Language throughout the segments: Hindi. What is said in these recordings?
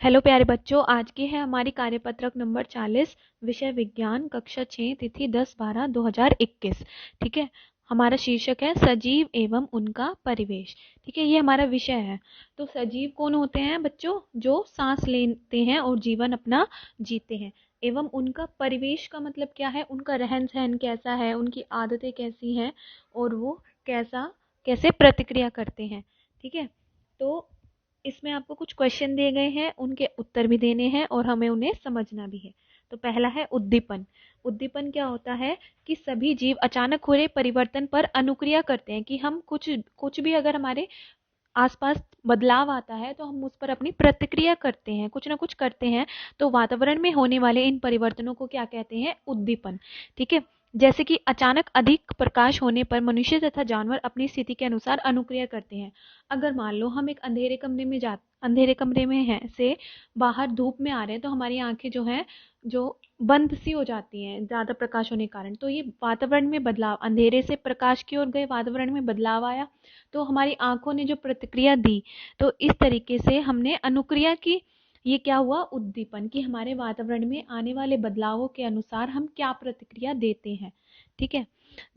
हेलो प्यारे बच्चों, आज की है हमारी कार्यपत्रक नंबर 40, विषय विज्ञान, कक्षा 6, तिथि 10/12/2021। ठीक है। हमारा शीर्षक है सजीव एवं उनका परिवेश। ठीक है, ये हमारा विषय है। तो सजीव कौन होते हैं बच्चों? जो सांस लेते हैं और जीवन अपना जीते हैं। एवं उनका परिवेश का मतलब क्या है? उनका रहन सहन कैसा है, उनकी आदतें कैसी हैं और वो कैसे प्रतिक्रिया करते हैं। ठीक है। तो इसमें आपको कुछ क्वेश्चन दिए गए हैं, उनके उत्तर भी देने हैं और हमें उन्हें समझना भी है। तो पहला है उद्दीपन। उद्दीपन क्या होता है कि सभी जीव अचानक हो रहे परिवर्तन पर अनुक्रिया करते हैं। कि हम कुछ कुछ भी अगर हमारे आसपास बदलाव आता है तो हम उस पर अपनी प्रतिक्रिया करते हैं, कुछ ना कुछ करते हैं। तो वातावरण में होने वाले इन परिवर्तनों को क्या कहते हैं? उद्दीपन। ठीक है। जैसे कि अचानक अधिक प्रकाश होने पर मनुष्य तथा जानवर अपनी स्थिति के अनुसार अनुक्रिया करते हैं। अगर मान लो हम एक अंधेरे कमरे में हैं से बाहर धूप में आ रहे हैं, तो हमारी आंखें जो हैं जो बंद सी हो जाती हैं ज़्यादा प्रकाश होने के कारण। तो ये वातावरण में बदलाव, अंधेरे से प्रकाश की ओर गए, वातावरण में बदलाव आया, तो हमारी आंखों ने जो प्रतिक्रिया दी, तो इस तरीके से हमने अनुक्रिया की। ये क्या हुआ? उद्दीपन। कि हमारे वातावरण में आने वाले बदलावों के अनुसार हम क्या प्रतिक्रिया देते हैं। ठीक है।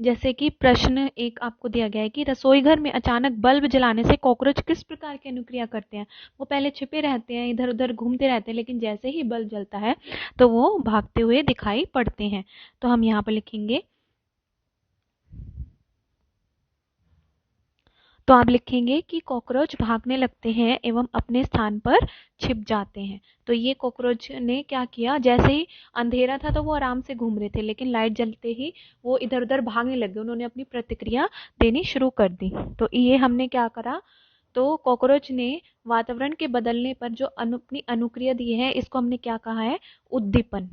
जैसे कि प्रश्न एक आपको दिया गया है कि रसोई घर में अचानक बल्ब जलाने से कॉकरोच किस प्रकार की अनुक्रिया करते हैं। वो पहले छिपे रहते हैं, इधर उधर घूमते रहते हैं, लेकिन जैसे ही बल्ब जलता है तो वो भागते हुए दिखाई पड़ते हैं। तो हम यहाँ पर लिखेंगे, तो आप लिखेंगे कि कॉकरोच भागने लगते हैं एवं अपने स्थान पर छिप जाते हैं। तो ये कॉकरोच ने क्या किया? जैसे ही अंधेरा था तो वो आराम से घूम रहे थे, लेकिन लाइट जलते ही वो इधर उधर भागने लग गए, उन्होंने अपनी प्रतिक्रिया देनी शुरू कर दी। तो ये हमने क्या करा? तो कॉकरोच ने वातावरण के बदलने पर जो अपनी अनुक्रिया दी है, इसको हमने क्या कहा है? उद्दीपन।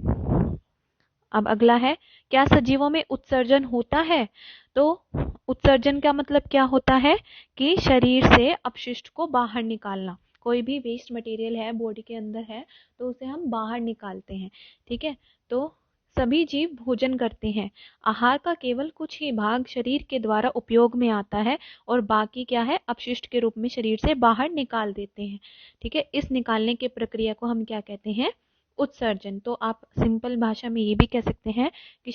अब अगला है, क्या सजीवों में उत्सर्जन होता है? तो उत्सर्जन का मतलब क्या होता है कि शरीर से अपशिष्ट को बाहर निकालना। कोई भी वेस्ट मटेरियल है बॉडी के अंदर है तो उसे हम बाहर निकालते हैं। ठीक है। तो सभी जीव भोजन करते हैं। आहार का केवल कुछ ही भाग शरीर के द्वारा उपयोग में आता है और बाकी क्या है? अपशिष्ट के रूप में शरीर से बाहर निकाल देते हैं। ठीक है। इस निकालने की प्रक्रिया को हम क्या कहते हैं? उत्सर्जन। तो आप सिंपल भाषा में ये भी कह सकते हैं कि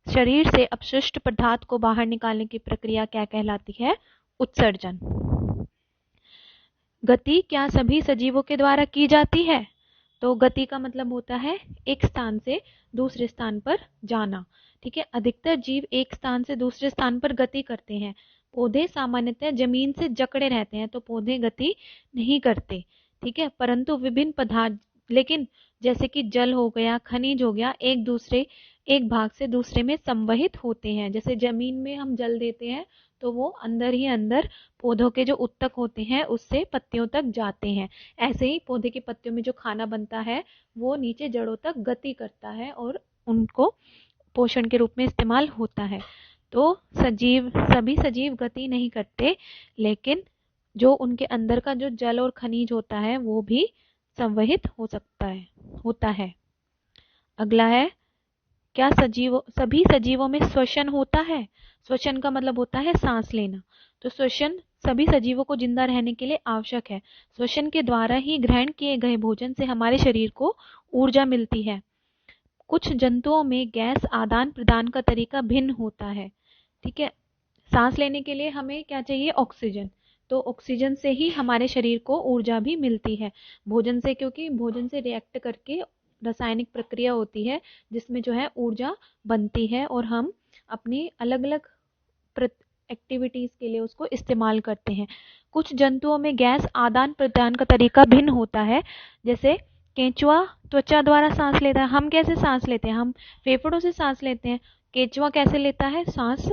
शरीर से अपशिष्ट पदार्थ को बाहर निकालने की प्रक्रिया क्या कहलाती है? उत्सर्जन। गति क्या सभी सजीवों के द्वारा की जाती है? तो गति का मतलब होता है एक स्थान से दूसरे स्थान पर जाना। ठीक है। अधिकतर जीव एक स्थान से दूसरे स्थान पर गति करते हैं। पौधे सामान्यतः जमीन से जकड़े रहते हैं, तो पौधे गति नहीं करते। ठीक है। परंतु विभिन्न पदार्थ, लेकिन जैसे कि जल हो गया, खनिज हो गया, एक भाग से दूसरे में संवहित होते हैं। जैसे जमीन में हम जल देते हैं तो वो अंदर ही अंदर पौधों के जो उत्तक होते हैं उससे पत्तियों तक जाते हैं। ऐसे ही पौधे की पत्तियों में जो खाना बनता है वो नीचे जड़ों तक गति करता है और उनको पोषण के रूप में इस्तेमाल होता है। तो सभी सजीव गति नहीं करते, लेकिन जो उनके अंदर का जो जल और खनिज होता है वो भी संवहित होता है। अगला है, क्या सभी सजीवों में श्वसन होता है? श्वसन का मतलब होता है सांस लेना। तो श्वसन सभी सजीवों को जिंदा रहने के लिए आवश्यक है। श्वसन के द्वारा ही ग्रहण किए गए भोजन से हमारे शरीर को ऊर्जा मिलती है। कुछ जंतुओं में गैस आदान प्रदान का तरीका भिन्न होता है। ठीक है। सांस लेने के लिए हमें क्या चाहिए? ऑक्सीजन। तो ऑक्सीजन से ही हमारे शरीर को ऊर्जा भी मिलती है। भोजन से, क्योंकि भोजन से रिएक्ट करके रासायनिक प्रक्रिया होती है जिसमें जो है ऊर्जा बनती है और हम अपनी अलग अलग एक्टिविटीज के लिए उसको इस्तेमाल करते हैं। कुछ जंतुओं में गैस आदान प्रदान का तरीका भिन्न होता है। जैसे केंचुआ त्वचा द्वारा सांस लेता है। हम कैसे सांस लेते हैं? हम फेफड़ों से सांस लेते हैं। केंचुआ कैसे लेता है सांस?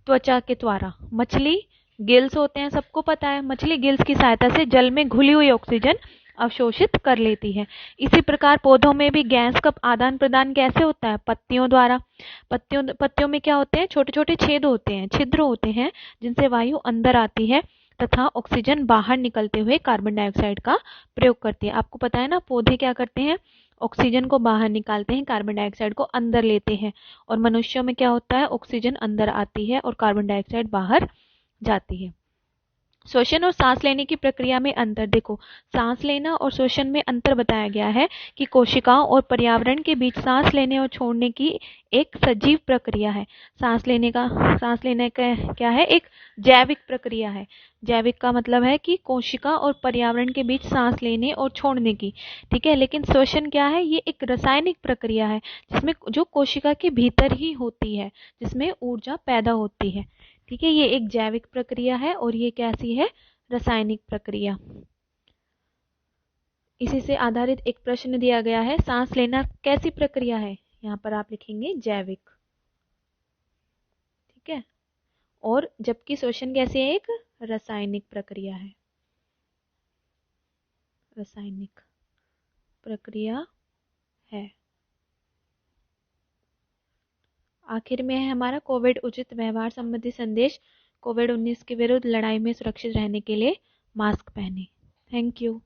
त्वचा के द्वारा। मछली गिल्स होते हैं, सबको पता है। मछली गिल्स की सहायता से जल में घुली हुई ऑक्सीजन अवशोषित कर लेती है। इसी प्रकार पौधों में भी गैस का आदान प्रदान कैसे होता है? पत्तियों द्वारा। पत्तियों में क्या होते हैं? छोटे छोटे छेद होते हैं, छिद्र होते हैं, जिनसे वायु अंदर आती है तथा ऑक्सीजन बाहर निकलते हुए कार्बन डाइऑक्साइड का प्रयोग करती है। आपको पता है ना, पौधे क्या करते हैं? ऑक्सीजन को बाहर निकालते हैं, कार्बन डाइऑक्साइड को अंदर लेते हैं। और मनुष्यों में क्या होता है? ऑक्सीजन अंदर आती है और कार्बन डाइऑक्साइड बाहर जाती है। श्वसन और सांस लेने की प्रक्रिया में अंतर देखो, सांस लेना और श्वसन में अंतर बताया गया है कि कोशिकाओं और पर्यावरण के बीच सांस लेने और छोड़ने की एक सजीव प्रक्रिया है। सांस लेने का क्या है, एक जैविक प्रक्रिया है। जैविक का मतलब है कि कोशिका और पर्यावरण के बीच सांस लेने और छोड़ने की, ठीक है। लेकिन श्वसन क्या है, ये एक रासायनिक प्रक्रिया है जिसमें जो कोशिका के भीतर ही होती है, जिसमें ऊर्जा पैदा होती है, ठीक है। ये एक जैविक प्रक्रिया है और ये कैसी है, रासायनिक प्रक्रिया। इसी से आधारित एक प्रश्न दिया गया है, सांस लेना कैसी प्रक्रिया है, यहाँ पर आप लिखेंगे जैविक, ठीक है। और जबकि श्वसन कैसी है, एक रासायनिक प्रक्रिया है, रासायनिक प्रक्रिया है। आखिर में है हमारा कोविड उचित व्यवहार संबंधी संदेश। कोविड 19 के विरुद्ध लड़ाई में सुरक्षित रहने के लिए मास्क पहने। Thank you.